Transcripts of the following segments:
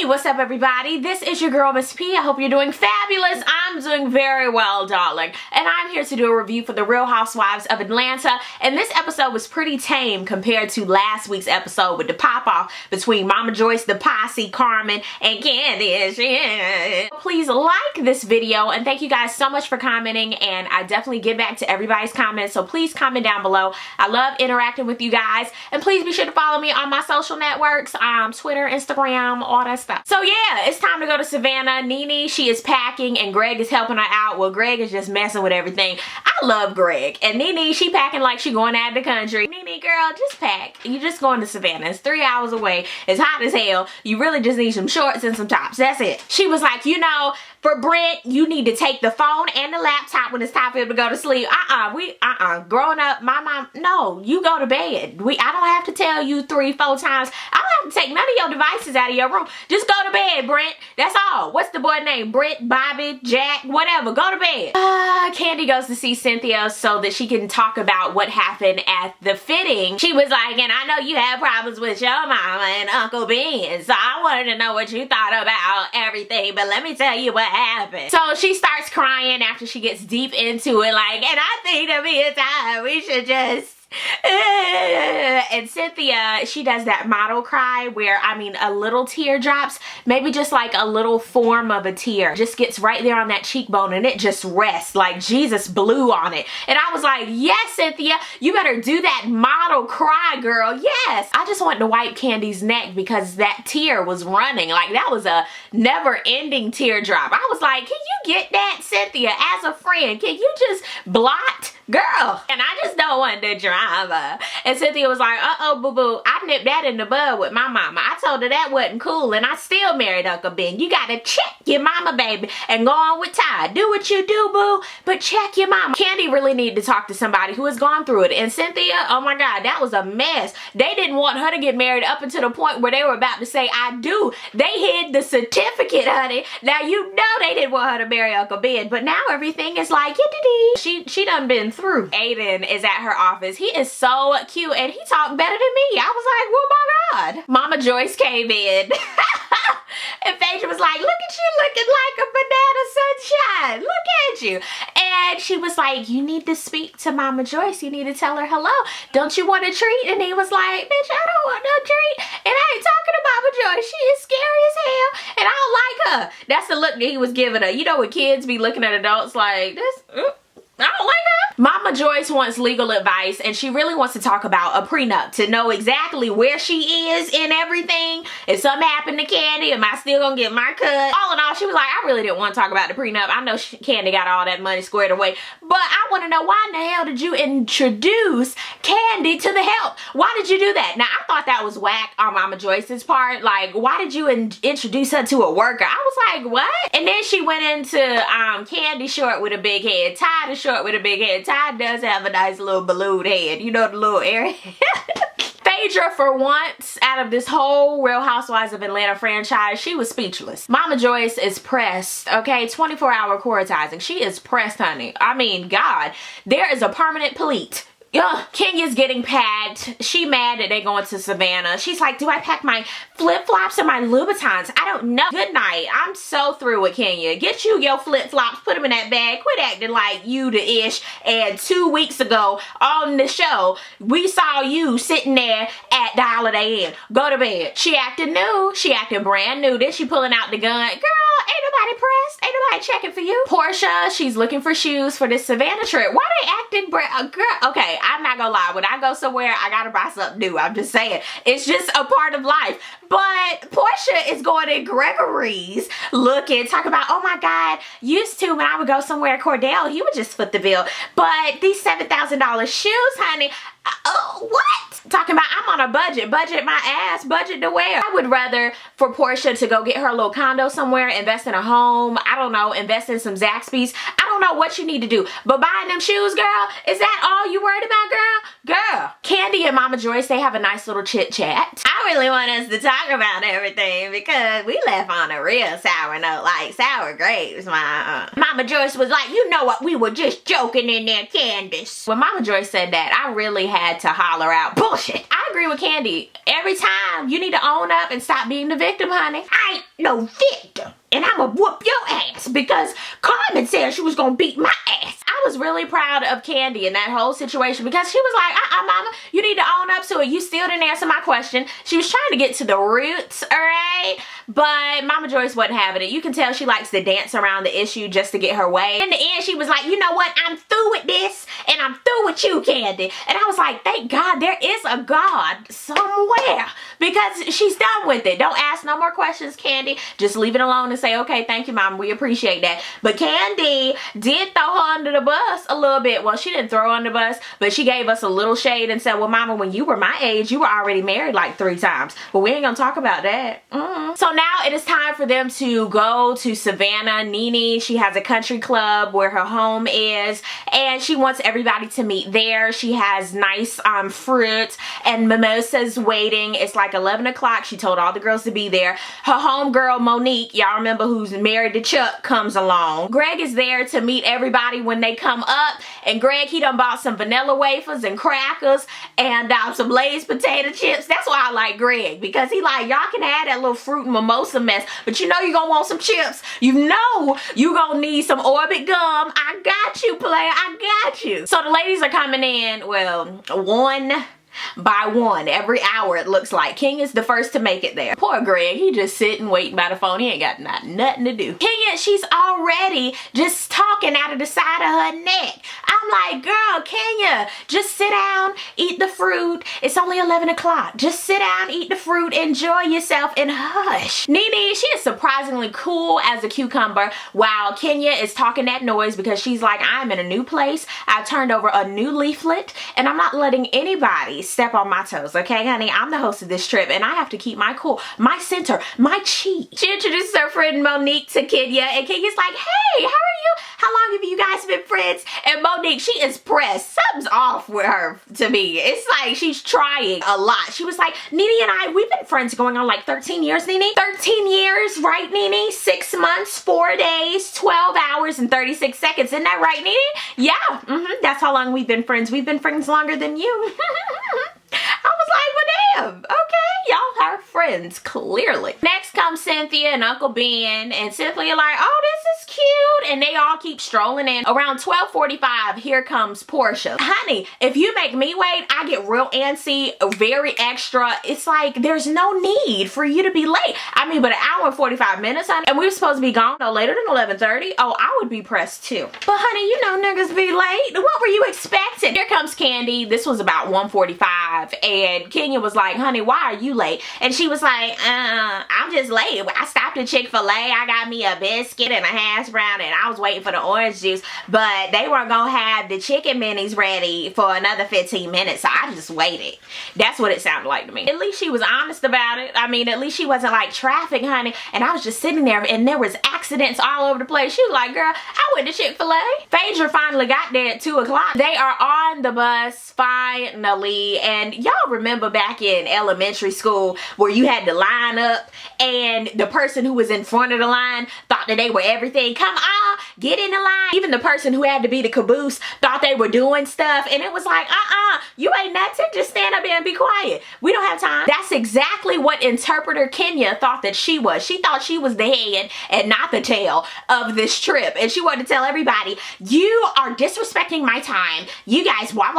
Hey, what's up everybody? This is your girl Miss P. I hope you're doing fabulous. I'm doing very well, darling. And I'm here to do a review for the Real Housewives of Atlanta. And this episode was pretty tame compared to last week's episode with the pop-off between Mama Joyce, the posse, Carmen, and Candy. Please like this video and thank you guys so much for commenting, and I definitely get back to everybody's comments, so please comment down below. I love interacting with you guys, and please be sure to follow me on my social networks, Twitter, Instagram, all that stuff. So yeah, it's time to go to Savannah. Nene, she is packing and Greg is helping her out. Well, Greg is just messing with everything. I love Greg. And Nene, she packing like she going out of the country. Nene, girl, just pack. You're just going to Savannah. It's 3 hours away. It's hot as hell. You really just need some shorts and some tops. That's it. She was like, you know, for Brent, you need to take the phone and the laptop when it's time for him to go to sleep. Growing up, my mom, no, you go to bed. I don't have to tell you 3-4 times. I don't have to take none of your devices out of your room. Just go to bed, Brent. That's all. What's the boy name? Brent, Bobby, Jack, whatever. Go to bed. Candy goes to see Cynthia so that she can talk about what happened at the fitting. She was like, and I know you had problems with your mama and Uncle Ben, so I wanted to know what you thought about everything, but let me tell you what happened. So she starts crying after she gets deep into it, like, and I think there'll be a time we should just and Cynthia, she does that model cry where, I mean, a little tear drops, maybe just like a little form of a tear, just gets right there on that cheekbone and it just rests like Jesus blew on it. And I was like, yes, Cynthia, you better do that model cry, girl. Yes. I just wanted to wipe Candy's neck because that tear was running. Like, that was a never-ending teardrop. I was like, can you get that, Cynthia, as a friend? Can you just blot? Girl, and I just don't want the drama. And Cynthia was like, uh-oh, boo-boo, I nipped that in the bud with my mama. I told her that wasn't cool, and I still married Uncle Ben. You gotta check your mama, baby, and go on with Ty. Do what you do, boo, but check your mama. Candy really needed to talk to somebody who has gone through it. And Cynthia, oh my God, that was a mess. They didn't want her to get married up until the point where they were about to say, I do. They hid the certificate, honey. Now, you know they didn't want her to marry Uncle Ben, but now everything is like, she done been through. Aiden is at her office. He is so cute and he talked better than me. I was like, oh my God. Mama Joyce came in and Phaedra was like, look at you looking like a banana sunshine. Look at you. And she was like, you need to speak to Mama Joyce. You need to tell her hello. Don't you want a treat? And he was like, bitch, I don't want no treat. And I ain't talking to Mama Joyce. She is scary as hell and I don't like her. That's the look that he was giving her. You know when kids be looking at adults like this? I don't like her. Mama Joyce wants legal advice and she really wants to talk about a prenup to know exactly where she is in everything. If something happened to Candy, am I still gonna get my cut? All in all, she was like, I really didn't want to talk about the prenup. I know Candy got all that money squared away, but I want to know, why in the hell did you introduce Candy to the help? Why did you do that? Now, I thought that was whack on Mama Joyce's part. Like, why did you introduce her to a worker? I was like, what? And then she went into Candy short with a big head, Ty the short with a big head. Ty does have a nice little balloon head. You know, the little area. Phaedra, for once, out of this whole Real Housewives of Atlanta franchise, she was speechless. Mama Joyce is pressed, okay? 24-hour quarantizing. She is pressed, honey. I mean, God, there is a permanent plete. Kenya's getting packed. She mad that they going to Savannah. She's like, do I pack my flip-flops or my Louboutins? I don't know. Good night. I'm so through with Kenya. Get you your flip-flops, put them in that bag. Quit acting like you the ish. And 2 weeks ago on the show, we saw you sitting there at the Holiday Inn. Go to bed. She acting new. She acting brand new. Then she pulling out the gun. Girl, ain't nobody pressed. Ain't nobody checking for you. Portia, she's looking for shoes for this Savannah trip. Why they acting girl? Okay, I'm not gonna lie. When I go somewhere, I gotta buy something new. I'm just saying. It's just a part of life. But Portia is going in Gregory's looking, talking about, oh my God, used to when I would go somewhere, Cordell, he would just foot the bill. But these $7,000 shoes, honey, what? Talking about I'm on a budget my ass, budget to wear. I would rather for Portia to go get her little condo somewhere, invest in a home, I don't know, invest in some Zaxby's. I don't know what you need to do, but buying them shoes, girl, is that all you worried about, girl? Girl. Candy and Mama Joyce, they have a nice little chit chat. I really want us to talk about everything because we left on a real sour note, like sour grapes. Mama Joyce was like, you know what, we were just joking in there, Candace. When Mama Joyce said that, I really had to holler out, bullshit. I agree with Candy. Every time you need to own up and stop being the victim, honey. I ain't no victim. And I'ma whoop your ass because Carmen said she was gonna beat my ass. I was really proud of Candy in that whole situation because she was like, mama, you need to own up to it. You still didn't answer my question. She was trying to get to the roots, all right? But Mama Joyce wasn't having it. You can tell she likes to dance around the issue just to get her way. In the end, she was like, you know what? I'm through with this and I'm through with you, Candy. And I was like, thank God there is a God somewhere because she's done with it. Don't ask no more questions, Candy. Just leave it alone and say, okay, thank you, Mom. We appreciate that. But Candy did throw her under the bus a little bit. Well, she didn't throw her under the bus, but she gave us a little shade and said, well, Mama, when you were my age, you were already married like 3 times. But we ain't gonna talk about that. So now it is time for them to go to Savannah. Nene, she has a country club where her home is, and she wants everybody to meet there. She has nice fruit and mimosas waiting. It's like 11 o'clock. She told all the girls to be there. Her homegirl, Monique, y'all remember, who's married to Chuck, comes along. Greg is there to meet everybody when they come up, and Greg, he done bought some vanilla wafers and crackers and some Lay's potato chips. That's why I like Greg, because he like, y'all can have that little fruit and mimosa mess, but you know you're gonna want some chips. You know you're gonna need some Orbit gum. I got you, player. I got you. So the ladies are coming in, well, one by one every hour, it looks like. King is the first to make it there. Poor Greg, he just sitting waiting by the phone. He ain't got nothing to do. Kenya, she's already just talking out of the side of her neck. I'm like, girl, Kenya, just sit down, eat the fruit. It's only 11 o'clock. Just sit down, eat the fruit, enjoy yourself, and hush. Nene, she is surprisingly cool as a cucumber while Kenya is talking that noise because she's like, I'm in a new place. I turned over a new leaflet and I'm not letting anybody step on my toes, okay, honey? I'm the host of this trip and I have to keep my cool, my center, my chi. She introduced her friend Monique to Kenya, and Kenya's like, hey, how are you? How long have you guys been friends? And Monique, she is pressed. Something's off with her to me. It's like she's trying a lot. She was like, Nene and I, we've been friends going on like 13 years, Nene. 13 years, right, Nene? 6 months, 4 days, 12 hours, and 36 seconds. Isn't that right, Nene? Yeah, that's how long we've been friends. We've been friends longer than you. I was like, well, damn, okay, y'all are friends, clearly. Next comes Cynthia and Uncle Ben, and Cynthia like, oh, this is cute, and they all keep strolling in. Around 12:45, here comes Portia. Honey, if you make me wait, I get real antsy, very extra. It's like, there's no need for you to be late. I mean, but an hour and 45 minutes, honey, and we were supposed to be gone no later than 11:30. Oh, I would be pressed too. But honey, you know niggas be late. What were you expecting? Here comes Candy. This was about 1:45. And Kenya was like, honey, why are you late? And she was like, I'm just late. I stopped at Chick-fil-A. I got me a biscuit and a hash brown, and I was waiting for the orange juice, but they weren't gonna have the chicken minis ready for another 15 minutes, so I just waited. That's what it sounded like to me. At least she was honest about it. I mean, at least she wasn't like traffic, honey. And I was just sitting there and there was accidents all over the place. She was like, girl, I went to Chick-fil-A. Phaedra finally got there at 2 o'clock. They are on the bus finally, and y'all remember back in elementary school where you had to line up and the person who was in front of the line thought that they were everything. Come on, get in the line. Even the person who had to be the caboose thought they were doing stuff, and it was like, you ain't nothing. Just stand up there and be quiet. We don't have time. That's exactly what interpreter Kenya thought that she was. She thought she was the head and not the tail of this trip, and she wanted to tell everybody, you are disrespecting my time. You guys, wah.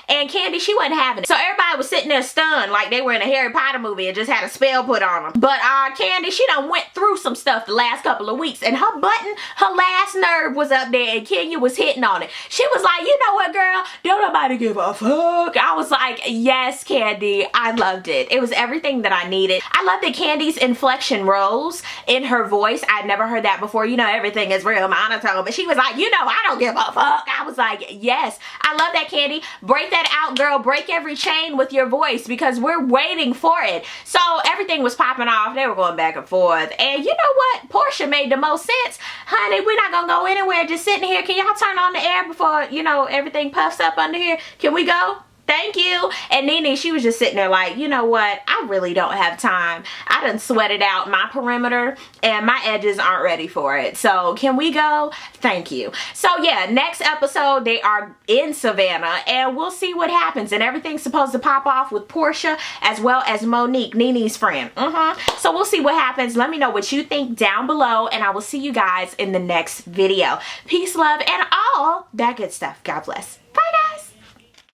And Candy, she wasn't having it. So everybody was sitting there stunned like they were in a Harry Potter movie and just had a spell put on them. But Candy, she done went through some stuff the last couple of weeks, and her last nerve was up there, and Kenya was hitting on it. She was like, you know what, girl? Don't nobody give a fuck. I was like, yes, Candy. I loved it. It was everything that I needed. I love that Candy's inflection rose in her voice. I'd never heard that before. You know, everything is real monotone, but she was like, you know, I don't give a fuck. I was like, yes. I love that, Candy. Break that out, girl. Break every chain with your voice, because we're waiting for it. So everything was popping off. They were going back and forth. And you know what? Portia made the most sense. Honey, we're not going to go anywhere. Just sitting here. Can y'all turn on the air before, you know, everything puffs up under here? Can we go? thank you. And Nene, she was just sitting there like, you know what? I really don't have time. I done sweated out my perimeter and my edges aren't ready for it. So can we go? Thank you. So yeah, next episode, they are in Savannah and we'll see what happens. And everything's supposed to pop off with Portia as well as Monique, Nene's friend. So we'll see what happens. Let me know what you think down below and I will see you guys in the next video. Peace, love, and all that good stuff. God bless.